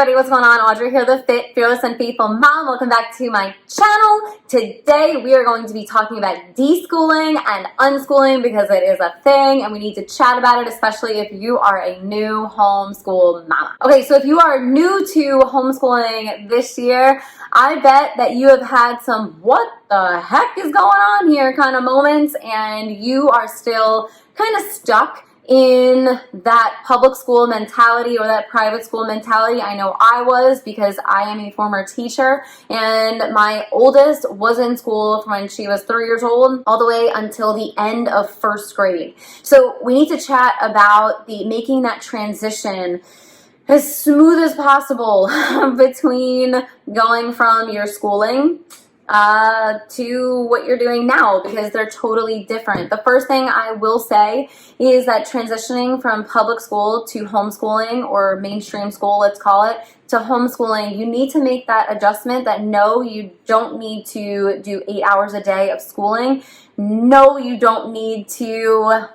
everybody, what's going on? Audrey here, the fit, fearless, and faithful mom. Welcome back to my channel. Today we are going to be talking about deschooling and unschooling because it is a thing and we need to chat about it, especially if you are a new homeschool mama. Okay, so if you are new to homeschooling this year, I bet that you have had some what the heck is going on here kind of moments, and you are still kind of stuck in that public school mentality or that private school mentality. I know I was, because I am a former teacher, and my oldest was in school from when she was 3 years old all the way until the end of first grade. So we need to chat about making that transition as smooth as possible between going from your schooling to what you're doing now, because they're totally different. The first thing I will say is that transitioning from public school to homeschooling, or mainstream school, let's call it, to homeschooling, you need to make that adjustment that no, you don't need to do 8 hours a day of schooling. No, you don't need to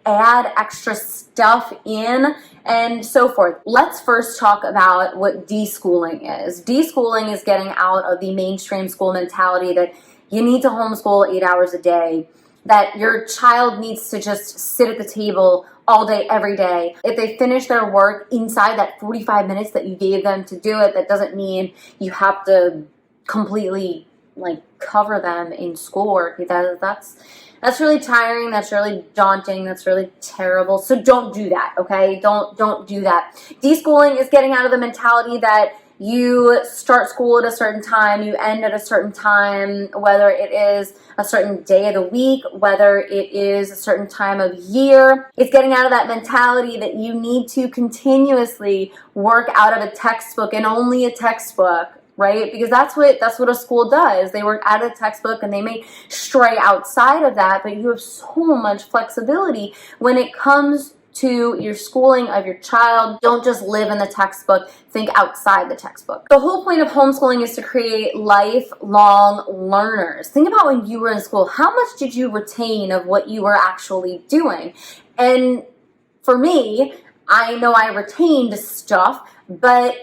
add extra stuff in and so forth. Let's first talk about what deschooling is. Deschooling is getting out of the mainstream school mentality that you need to homeschool 8 hours a day, that your child needs to just sit at the table all day, every day. If they finish their work inside that 45 minutes that you gave them to do it, that doesn't mean you have to completely cover them in schoolwork. That's really tiring, that's really daunting, that's really terrible. So don't do that, okay? Don't do that. Deschooling is getting out of the mentality that you start school at a certain time, you end at a certain time, whether it is a certain day of the week, whether it is a certain time of year. It's getting out of that mentality that you need to continuously work out of a textbook and only a textbook, right? Because that's what a school does. They work out of the textbook and they may stray outside of that, but you have so much flexibility when it comes to your schooling of your child. Don't just live in the textbook, think outside the textbook. The whole point of homeschooling is to create lifelong learners. Think about when you were in school, how much did you retain of what you were actually doing? And for me, I know I retained stuff, but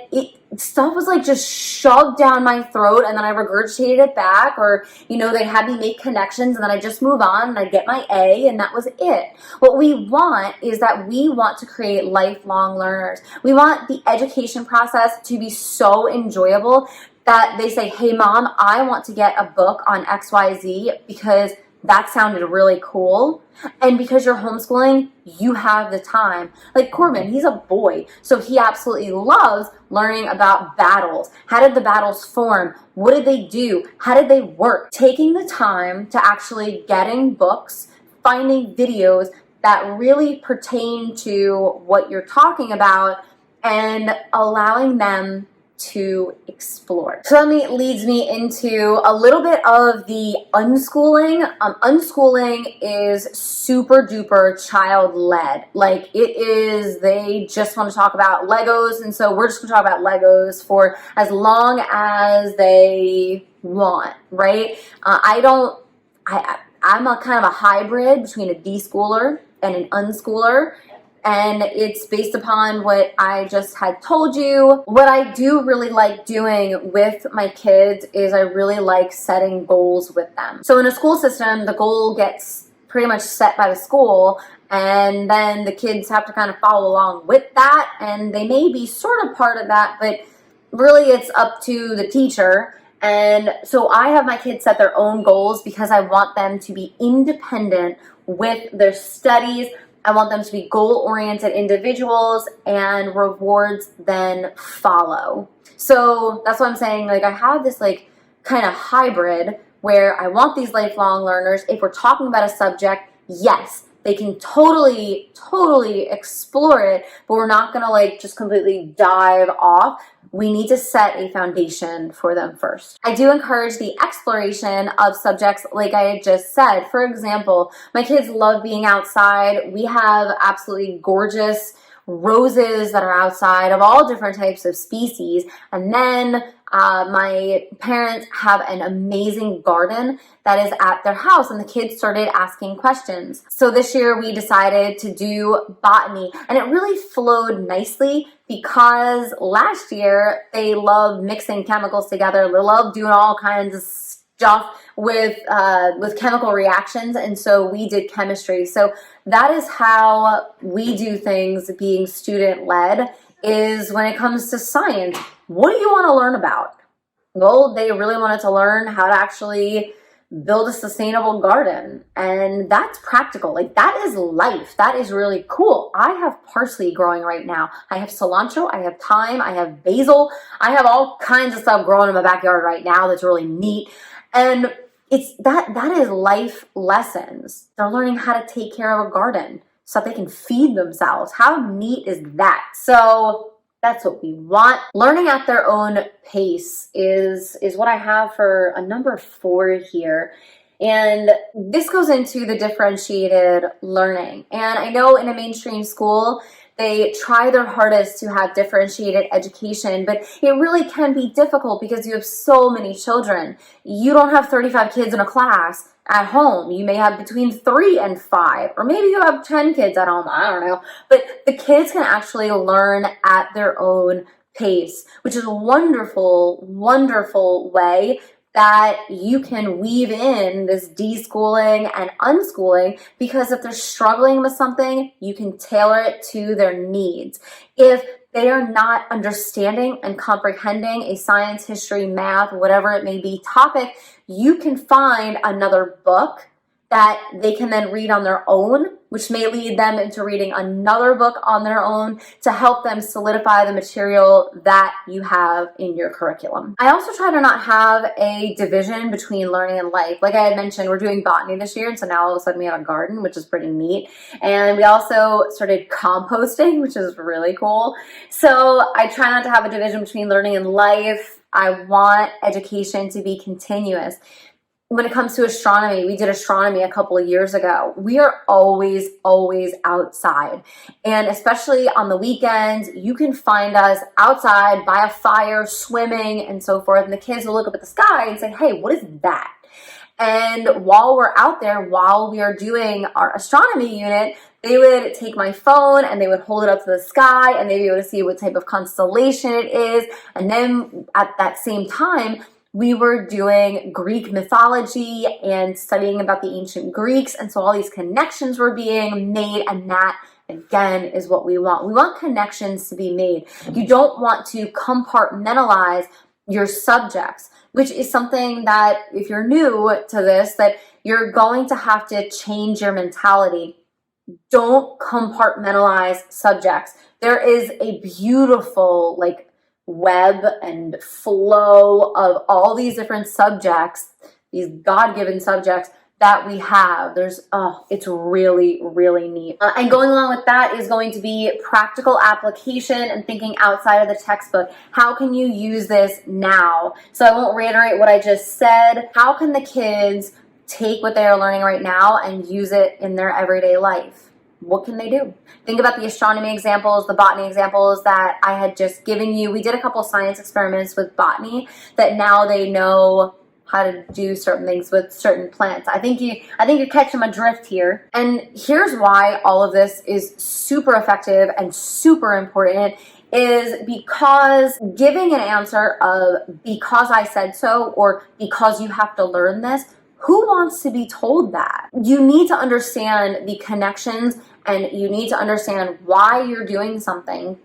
stuff was just shoved down my throat, and then I regurgitated it back, or they had me make connections, and then I just move on and I get my A, and that was it. What we want is that we want to create lifelong learners. We want the education process to be so enjoyable that they say, hey mom, I want to get a book on XYZ because that sounded really cool. And because you're homeschooling, you have the time. Like Corbin, he's a boy, so he absolutely loves learning about battles. How did the battles form? What did they do? How did they work? Taking the time to actually getting books, finding videos that really pertain to what you're talking about, and allowing them to explore. So that leads me into a little bit of the unschooling. Unschooling is super duper child-led. They just want to talk about Legos, and so we're just going to talk about Legos for as long as they want, right? I'm a kind of a hybrid between a deschooler and an unschooler. And it's based upon what I just had told you. What I do really like doing with my kids is I really like setting goals with them. So in a school system, the goal gets pretty much set by the school, and then the kids have to kind of follow along with that, and they may be sort of part of that, but really it's up to the teacher. And so I have my kids set their own goals because I want them to be independent with their studies. I want them to be goal-oriented individuals, and rewards then follow. So that's what I'm saying. I have this kind of hybrid where I want these lifelong learners. If we're talking about a subject, yes, they can totally explore it, but we're not going to just completely dive off. We need to set a foundation for them first. I do encourage the exploration of subjects like I had just said. For example, my kids love being outside. We have absolutely gorgeous roses that are outside of all different types of species. And then my parents have an amazing garden that is at their house, and the kids started asking questions. So this year we decided to do botany, and it really flowed nicely because last year they loved mixing chemicals together. They loved doing all kinds of stuff with chemical reactions, and so we did chemistry. So that is how we do things being student-led, is when it comes to science. What do you want to learn about? Well, they really wanted to learn how to actually build a sustainable garden, and that's practical. Like, that is life. That is really cool. I have parsley growing right now. I have cilantro, I have thyme, I have basil. I have all kinds of stuff growing in my backyard right now that's really neat. And it's that is life lessons. They're learning how to take care of a garden so that they can feed themselves. How neat is that? So that's what we want. Learning at their own pace is what I have for a number 4 here. And this goes into the differentiated learning. And I know in a mainstream school, they try their hardest to have differentiated education, but it really can be difficult because you have so many children. You don't have 35 kids in a class at home. You may have between 3 and 5, or maybe you have 10 kids at home. I don't know. But the kids can actually learn at their own pace, which is a wonderful, wonderful way that you can weave in this deschooling and unschooling, because if they're struggling with something, you can tailor it to their needs. If they are not understanding and comprehending a science, history, math, whatever it may be topic, you can find another book that they can then read on their own, which may lead them into reading another book on their own to help them solidify the material that you have in your curriculum. I also try to not have a division between learning and life. Like I had mentioned, we're doing botany this year, and so now all of a sudden we have a garden, which is pretty neat. And we also started composting, which is really cool. So I try not to have a division between learning and life. I want education to be continuous. When it comes to astronomy, we did astronomy a couple of years ago. We are always, always outside. And especially on the weekends, you can find us outside by a fire, swimming, and so forth. And the kids will look up at the sky and say, hey, what is that? And while we're out there, while we are doing our astronomy unit, they would take my phone and they would hold it up to the sky, and they'd be able to see what type of constellation it is. And then at that same time, we were doing Greek mythology and studying about the ancient Greeks. And so all these connections were being made, and that, again, is what we want. We want connections to be made. You don't want to compartmentalize your subjects, which is something that, if you're new to this, that you're going to have to change your mentality. Don't compartmentalize subjects. There is a beautiful, web and flow of all these different subjects, these God-given subjects that we have. It's really, really neat. And going along with that is going to be practical application and thinking outside of the textbook. How can you use this now? So I won't reiterate what I just said. How can the kids take what they are learning right now and use it in their everyday life? What can they do? Think about the astronomy examples, the botany examples that I had just given you. We did a couple science experiments with botany that now they know how to do certain things with certain plants. I think you're catching my drift here. And here's why all of this is super effective and super important, is because giving an answer of because I said so or because you have to learn this, who wants to be told that? You need to understand the connections, and you need to understand why you're doing something.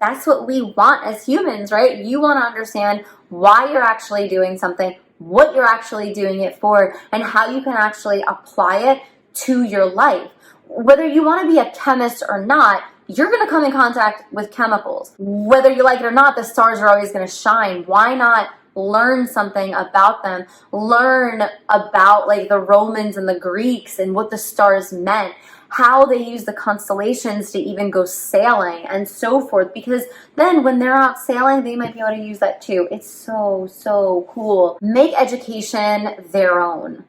That's what we want as humans, right? You want to understand why you're actually doing something, what you're actually doing it for, and how you can actually apply it to your life. Whether you want to be a chemist or not, you're going to come in contact with chemicals. Whether you like it or not, the stars are always going to shine. Why not learn something about them? Learn about the Romans and the Greeks and what the stars meant, how they used the constellations to even go sailing and so forth, because then when they're out sailing, they might be able to use that too. It's so, so cool. Make education their own.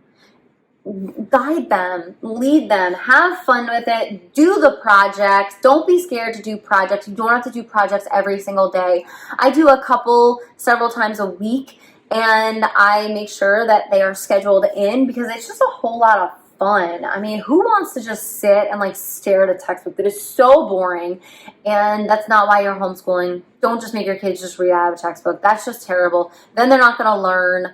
guide them, lead them, have fun with it, do the projects. Don't be scared to do projects. You don't have to do projects every single day. I do a couple several times a week, and I make sure that they are scheduled in because it's just a whole lot of fun. I mean, who wants to just sit and like stare at a textbook? That is so boring, and that's not why you're homeschooling. Don't just make your kids just read out of a textbook. That's just terrible. Then they're not going to learn.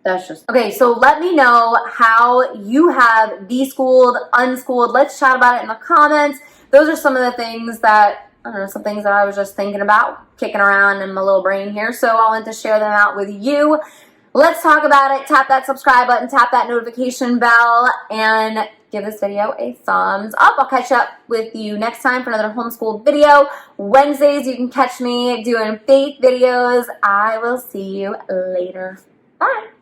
That's just okay. So let me know how you have de-schooled, unschooled. Let's chat about it in the comments. Those are some of the things that, I don't know, some things that I was just thinking about, kicking around in my little brain here. So I wanted to share them out with you. Let's talk about it. Tap that subscribe button, tap that notification bell, and give this video a thumbs up. I'll catch up with you next time for another homeschool video. Wednesdays, you can catch me doing faith videos. I will see you later. Bye.